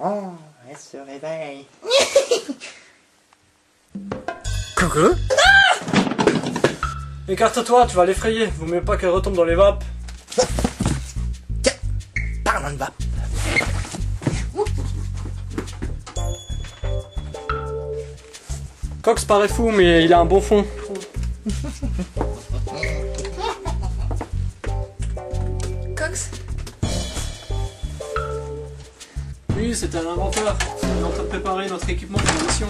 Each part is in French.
Oh, elle se réveille. Coucou. Écarte-toi, tu vas l'effrayer. Vaut mieux pas qu'elle retombe dans les vapes. Tiens, parlons de vape. Cox paraît fou, mais il a un bon fond. Cox? Oui, c'était un inventeur. Il est en train de préparer notre équipement pour la mission.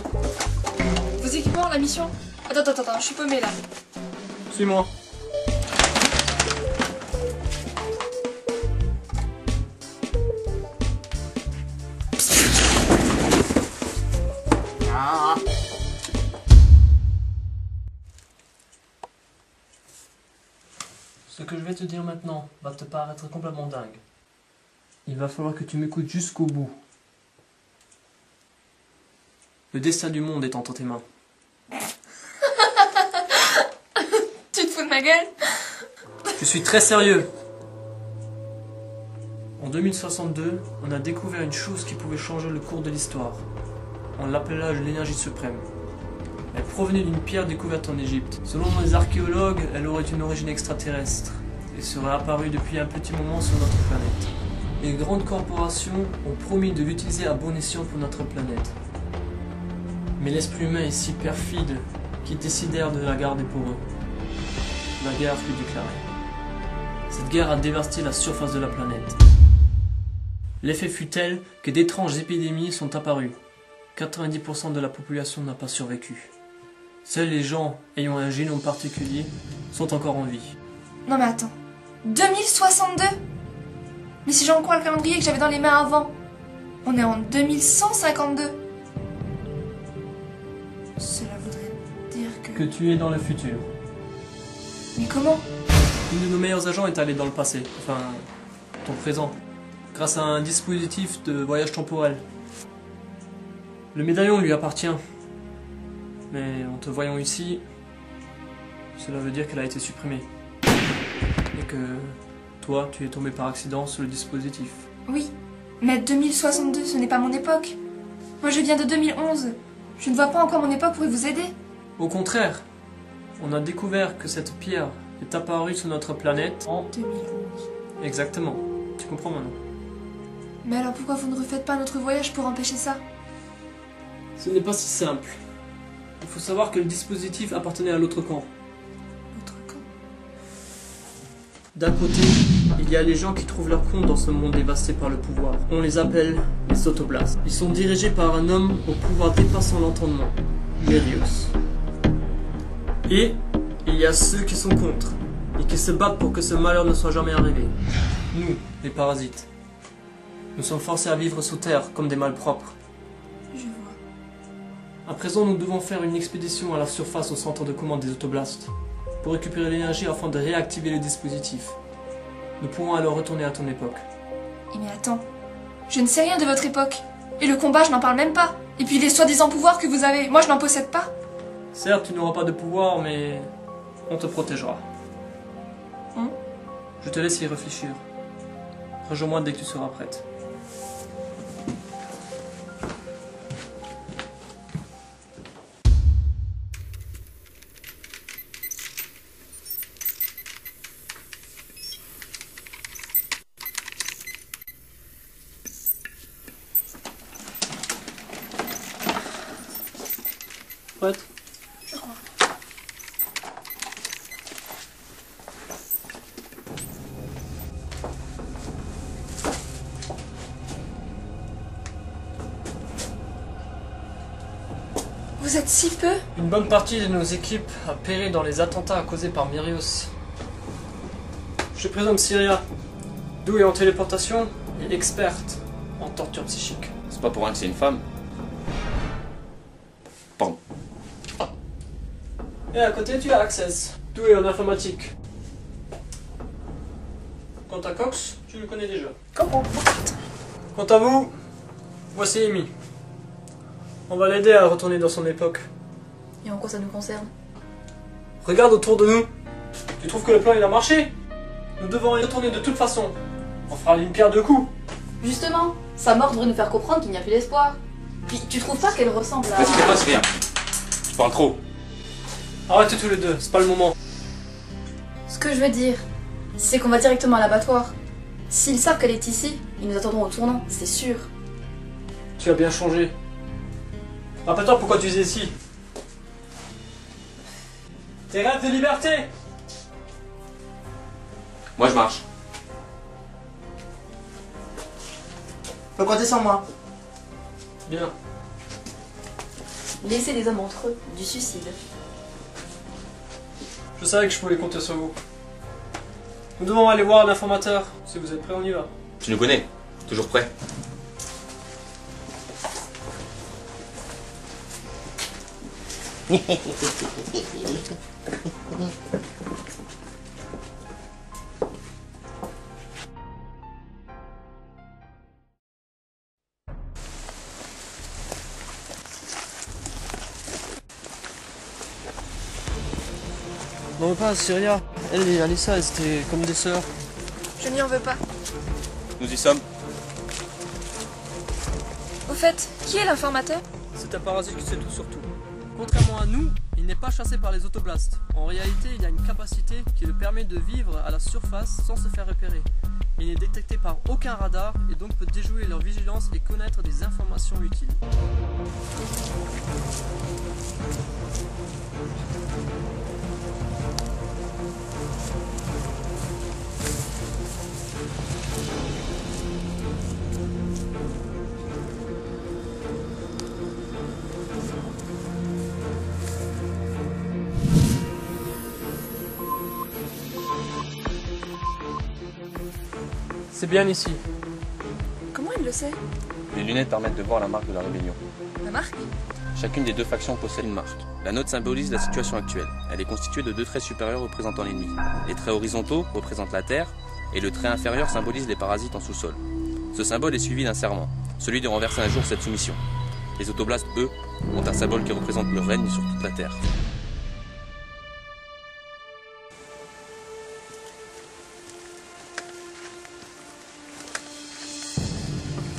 Vos équipements, la mission? Attends, je suis paumée là. Suis-moi. Ah. Ce que je vais te dire maintenant va te paraître complètement dingue. Il va falloir que tu m'écoutes jusqu'au bout. Le destin du monde est entre tes mains. Tu te fous de ma gueule? Je suis très sérieux. En 2062, on a découvert une chose qui pouvait changer le cours de l'histoire. On l'appela l'énergie suprême. Elle provenait d'une pierre découverte en Égypte. Selon les archéologues, elle aurait une origine extraterrestre et serait apparue depuis un petit moment sur notre planète. Les grandes corporations ont promis de l'utiliser à bon escient pour notre planète. Mais l'esprit humain est si perfide qu'ils décidèrent de la garder pour eux. La guerre fut déclarée. Cette guerre a dévasté la surface de la planète. L'effet fut tel que d'étranges épidémies sont apparues. 90% de la population n'a pas survécu. Seuls les gens ayant un génome particulier sont encore en vie. Non mais attends. 2062? Mais si j'en crois le calendrier que j'avais dans les mains avant, on est en 2152. Cela voudrait dire Que tu es dans le futur. Mais comment? Une de nos meilleurs agents est allé dans le passé, enfin, ton présent, grâce à un dispositif de voyage temporel. Le médaillon lui appartient. Mais en te voyant ici, cela veut dire qu'elle a été supprimée. Et que toi, tu es tombé par accident sur le dispositif. Oui, mais 2062, ce n'est pas mon époque. Moi je viens de 2011. Je ne vois pas encore mon époque pourrait vous aider. Au contraire, on a découvert que cette pierre est apparue sur notre planète en... 2011. Exactement, tu comprends maintenant. Mais alors pourquoi vous ne refaites pas notre voyage pour empêcher ça? Ce n'est pas si simple. Il faut savoir que le dispositif appartenait à l'autre camp. L'autre camp? D'un côté, il y a les gens qui trouvent leur compte dans ce monde dévasté par le pouvoir. On les appelle les autoblastes. Ils sont dirigés par un homme au pouvoir dépassant l'entendement, Mérios. Et il y a ceux qui sont contre, et qui se battent pour que ce malheur ne soit jamais arrivé. Nous, les parasites. Nous sommes forcés à vivre sous terre comme des malpropres. Je vois. À présent, nous devons faire une expédition à la surface au centre de commande des autoblastes pour récupérer l'énergie afin de réactiver le dispositif. Nous pourrons alors retourner à ton époque. Eh mais attends, je ne sais rien de votre époque. Et le combat, je n'en parle même pas. Et puis les soi-disant pouvoirs que vous avez, moi je n'en possède pas. Certes, tu n'auras pas de pouvoir, mais on te protégera. Je te laisse y réfléchir. Rejoins-moi dès que tu seras prête. Prête? Je crois. Vous êtes si peu? Une bonne partie de nos équipes a péri dans les attentats causés par Mérios. Je présente Syria, douée en téléportation et experte en torture psychique. C'est pas pour rien que c'est une femme. Pardon. Et à côté, tu as Access, doué en informatique. Quant à Cox, tu le connais déjà. Comment? Quant à vous, voici Amy. On va l'aider à retourner dans son époque. Et en quoi ça nous concerne? Regarde autour de nous. Tu trouves que le plan il a marché? Nous devons y retourner de toute façon. On fera une pierre deux coups. Justement, Sa mort devrait nous faire comprendre qu'il n'y a plus d'espoir. Puis tu trouves pas qu'elle ressemble à... C'était pas, c'est rien. Je parle trop. Arrêtez tous les deux, c'est pas le moment. Ce que je veux dire, c'est qu'on va directement à l'abattoir. S'ils savent qu'elle est ici, ils nous attendront au tournant, c'est sûr. Tu as bien changé. Rappelle-toi pourquoi tu es ici. Tes rêves de liberté. Moi, je marche. Faut compter sur moi. Bien. Laisser des hommes entre eux, du suicide. Je savais que je pouvais compter sur vous. Nous devons aller voir l'informateur. Si vous êtes prêts, on y va. Tu nous connais. Toujours prêt. Non mais pas, Syria. Elle et Alissa, elles étaient comme des sœurs. Je n'y en veux pas. Nous y sommes. Au fait, qui est l'informateur? C'est un parasite qui sait tout sur tout. Contrairement à nous, il n'est pas chassé par les autoblastes. En réalité, il a une capacité qui lui permet de vivre à la surface sans se faire repérer. Il n'est détecté par aucun radar et donc peut déjouer leur vigilance et connaître des informations utiles. C'est bien ici. Comment il le sait? Les lunettes permettent de voir la marque de la rébellion. La marque? Chacune des deux factions possède une marque. La nôtre symbolise la situation actuelle. Elle est constituée de deux traits supérieurs représentant l'ennemi. Les traits horizontaux représentent la Terre et le trait inférieur symbolise les parasites en sous-sol. Ce symbole est suivi d'un serment, celui de renverser un jour cette soumission. Les autoblastes, eux, ont un symbole qui représente le règne sur toute la Terre.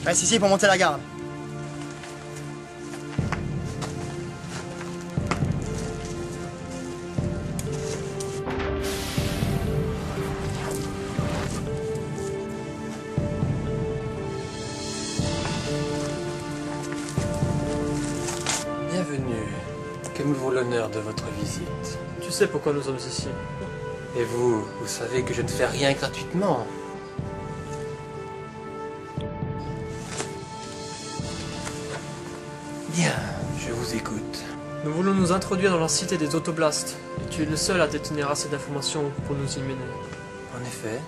Reste ici pour monter la garde. Bienvenue. Que me vaut l'honneur de votre visite? Tu sais pourquoi nous sommes ici. Et vous savez que je ne fais rien gratuitement. Bien, je vous écoute. Nous voulons nous introduire dans la cité des autoblastes. Et tu es le seul à détenir assez d'informations pour nous y mener. En effet.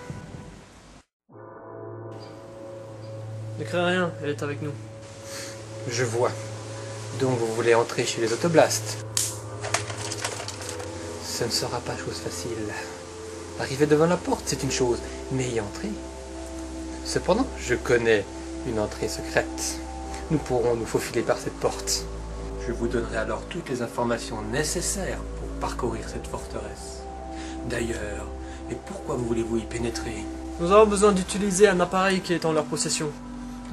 Ne crains rien, elle est avec nous. Je vois. Donc vous voulez entrer chez les autoblastes. Ce ne sera pas chose facile. Arriver devant la porte, c'est une chose, mais y entrer. Cependant, je connais une entrée secrète. Nous pourrons nous faufiler par cette porte. Je vous donnerai alors toutes les informations nécessaires pour parcourir cette forteresse. D'ailleurs, et pourquoi voulez-vous y pénétrer? Nous avons besoin d'utiliser un appareil qui est en leur possession.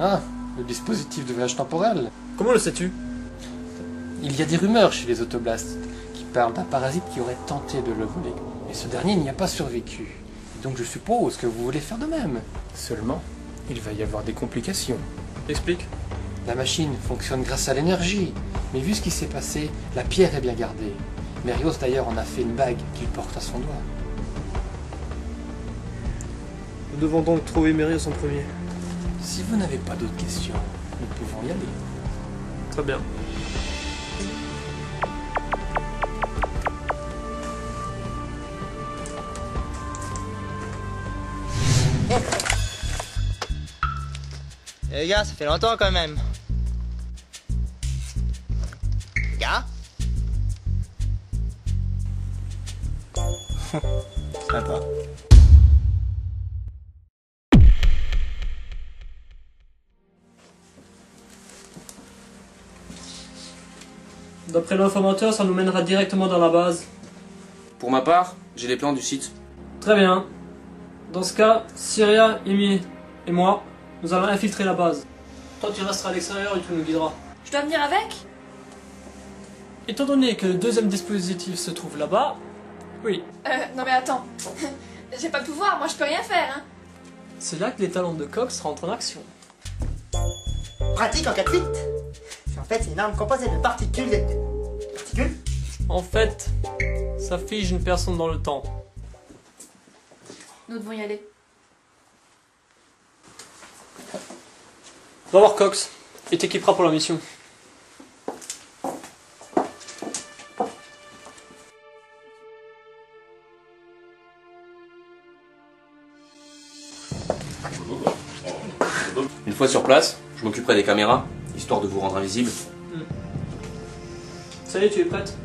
Ah, le dispositif de voyage temporel. Comment le sais-tu? Il y a des rumeurs chez les autoblastes qui parlent d'un parasite qui aurait tenté de le voler. Mais ce dernier n'y a pas survécu. Et donc je suppose que vous voulez faire de même. Seulement, il va y avoir des complications. Explique. La machine fonctionne grâce à l'énergie. Mais vu ce qui s'est passé, la pierre est bien gardée. Mérios d'ailleurs en a fait une bague qu'il porte à son doigt. Nous devons donc trouver Mérios en premier. Si vous n'avez pas d'autres questions, nous pouvons y aller. Très bien. Eh les gars, ça fait longtemps quand même. Les gars. Sympa. D'après l'informateur, ça nous mènera directement dans la base. Pour ma part, j'ai les plans du site. Très bien. Dans ce cas, Syria, Amy et moi, nous allons infiltrer la base. Toi, tu resteras à l'extérieur et tu nous guideras. Je dois venir avec? Étant donné que le deuxième dispositif se trouve là-bas, oui. Non mais attends. J'ai pas de pouvoir, moi je peux rien faire, hein. C'est là que les talents de Cox rentrent en action. Pratique en cas de fuite. En fait, c'est une arme composée de particules et... Particules? En fait, ça fige une personne dans le temps. Nous devons y aller. Va voir Cox, et t'équipera pour la mission. Une fois sur place, je m'occuperai des caméras, histoire de vous rendre invisible. Ça y est, tu es prête?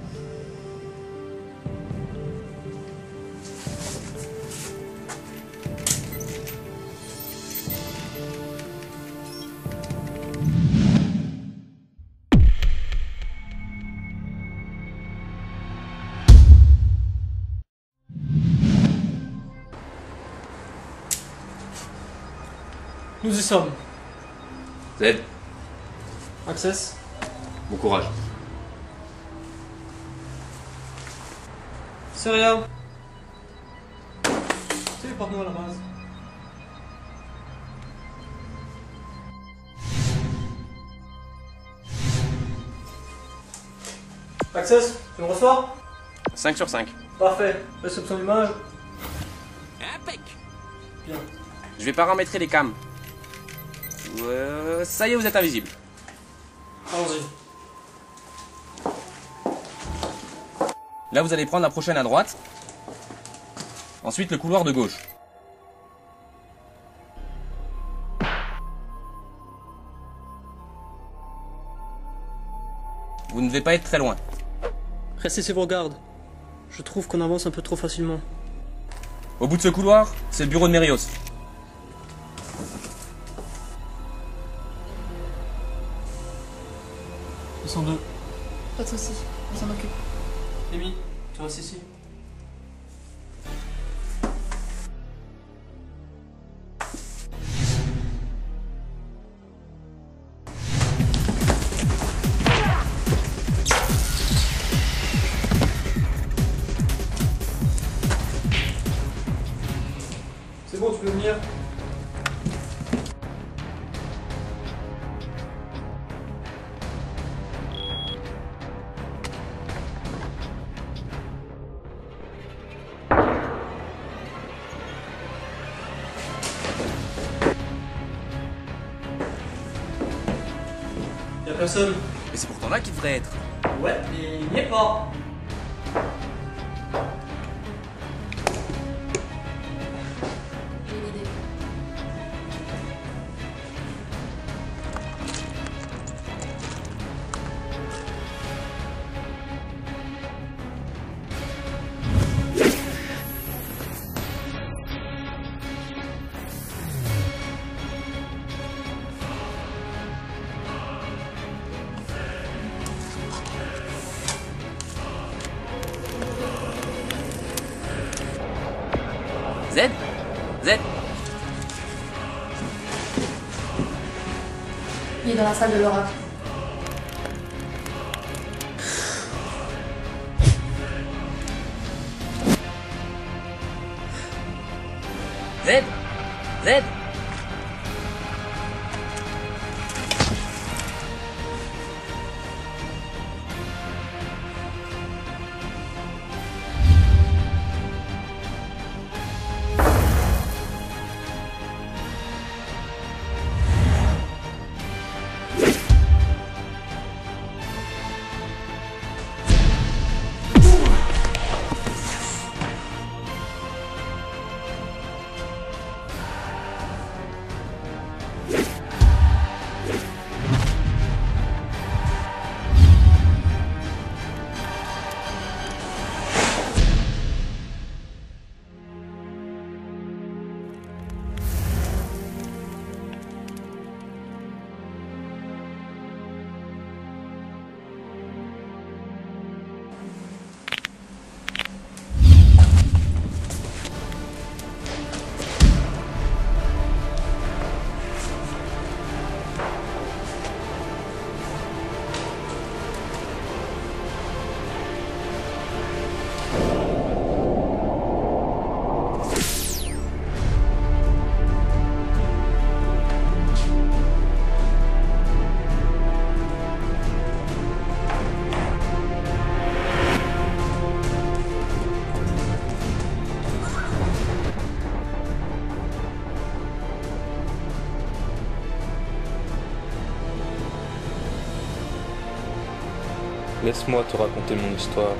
Nous y sommes. Z, Access. bon courage. C'est rien. Téléporte-nous à la base. Access, tu me reçois? 5 sur 5. Parfait. Réception d'image. Impec. Bien. Je vais paramétrer les cams. Ça y est, vous êtes invisible. Allons-y. Là, vous allez prendre la prochaine à droite. Ensuite, le couloir de gauche. Vous ne devez pas être très loin. Restez sur vos gardes. Je trouve qu'on avance un peu trop facilement. Au bout de ce couloir, c'est le bureau de Mérios. Ils sont deux. Pas de soucis, on s'en occupe. Amy, tu restes ici. C'est bon, tu peux venir. Y'a personne. Mais c'est pourtant là qu'il devrait être. Ouais, mais il n'y est pas. J'ai une idée. Z, Z, Il est dans la salle de l'oracle. Z, Z. Laisse-moi te raconter mon histoire.